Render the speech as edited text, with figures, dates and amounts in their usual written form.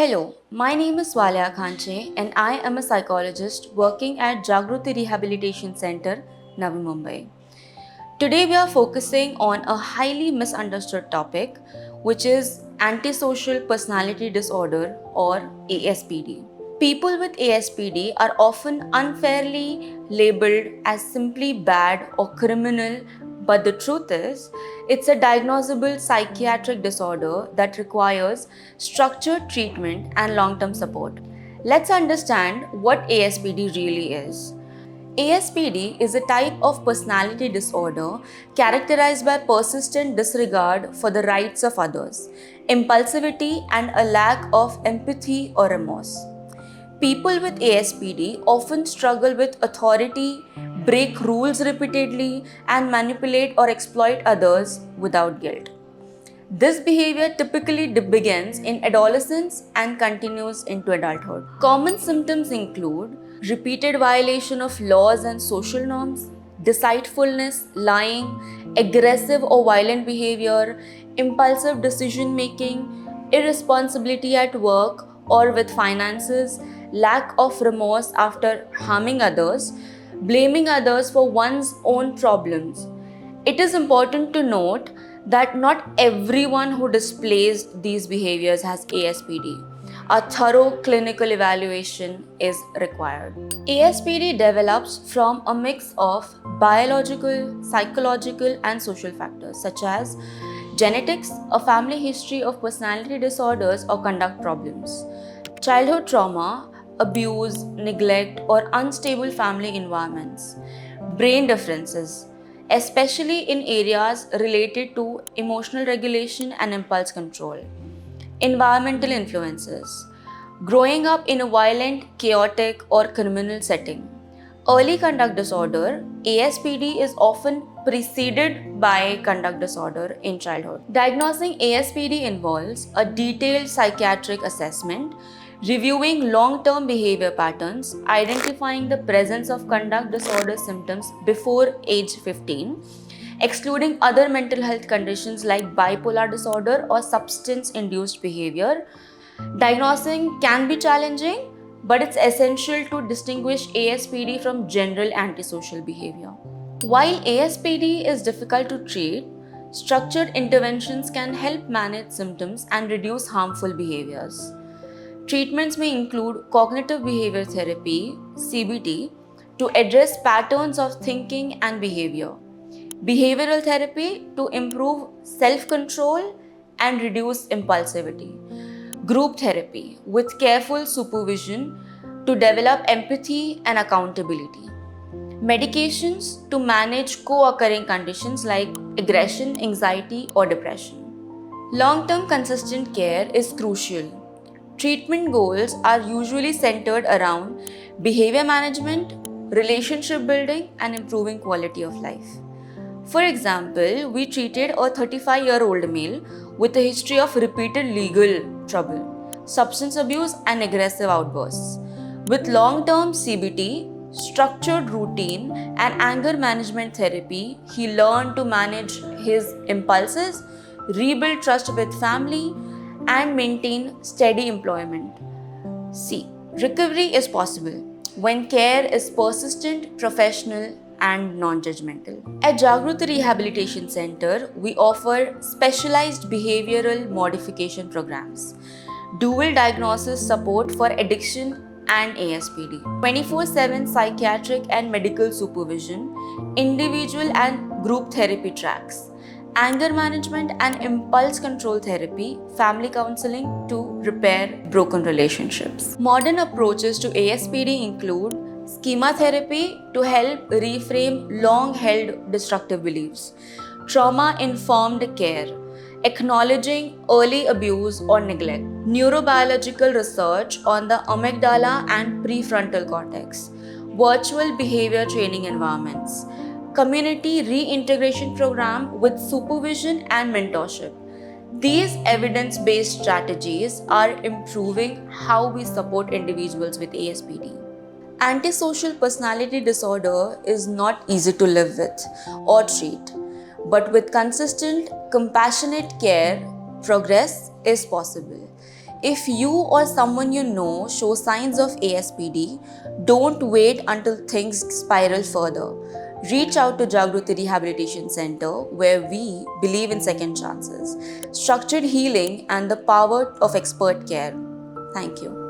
Hello, my name is Swalia Khanche and I am a psychologist working at Jagruti Rehabilitation Center, Navi Mumbai. Today we are focusing on a highly misunderstood topic which is antisocial personality disorder or ASPD. People with ASPD are often unfairly labeled as simply bad or criminal, but the truth is, it's a diagnosable psychiatric disorder that requires structured treatment and long term support. Let's understand what ASPD really is. ASPD is a type of personality disorder characterized by persistent disregard for the rights of others, impulsivity, and a lack of empathy or remorse. People with ASPD often struggle with authority, break rules repeatedly, and manipulate or exploit others without guilt. This behavior typically begins in adolescence and continues into adulthood. Common symptoms include repeated violation of laws and social norms, deceitfulness, lying, aggressive or violent behavior, impulsive decision making, irresponsibility at work or with finances, lack of remorse after harming others, blaming others for one's own problems. It is important to note that not everyone who displays these behaviors has ASPD. A thorough clinical evaluation is required. ASPD develops from a mix of biological, psychological, and social factors such as genetics, a family history of personality disorders or conduct problems, childhood trauma, abuse, neglect, or unstable family environments, brain differences, especially in areas related to emotional regulation and impulse control, environmental influences, growing up in a violent, chaotic, or criminal setting. Early conduct disorder, ASPD, is often preceded by conduct disorder in childhood. Diagnosing ASPD involves a detailed psychiatric assessment, reviewing long term behavior patterns, identifying the presence of conduct disorder symptoms before age 15, excluding other mental health conditions like bipolar disorder or substance induced behavior. Diagnosing can be challenging, but it's essential to distinguish ASPD from general antisocial behavior. While ASPD is difficult to treat, structured interventions can help manage symptoms and reduce harmful behaviors. Treatments may include cognitive behavior therapy, CBT, to address patterns of thinking and behavior, behavioral therapy to improve self control and reduce impulsivity, group therapy with careful supervision to develop empathy and accountability, medications to manage co occurring conditions like aggression, anxiety, or depression. Long term consistent care is crucial. Treatment goals are usually centered around behavior management, relationship building, and improving quality of life. For example, we treated a 35-year-old male with a history of repeated legal trouble, substance abuse, and aggressive outbursts. With long term CBT, structured routine, and anger management therapy, he learned to manage his impulses, rebuild trust with family, and maintain steady employment. C. Recovery is possible when care is persistent, professional, and non judgmental. At Jagruti Rehabilitation Center, we offer specialized behavioral modification programs, dual diagnosis support for addiction and ASPD, 24/7 psychiatric and medical supervision, individual and group therapy tracks, anger management and impulse control therapy, family counseling to repair broken relationships. Modern approaches to ASPD include schema therapy to help reframe long held destructive beliefs, trauma informed care, acknowledging early abuse or neglect, neurobiological research on the amygdala and prefrontal cortex, virtual behavior training environments, community reintegration program with supervision and mentorship. These evidence based strategies are improving how we support individuals with ASPD. Antisocial personality disorder is not easy to live with or treat, but with consistent, compassionate care, progress is possible. If you or someone you know show signs of ASPD, don't wait until things spiral further. Reach out to Jagruti Rehabilitation Center, where we believe in second chances, structured healing, and the power of expert care. Thank you.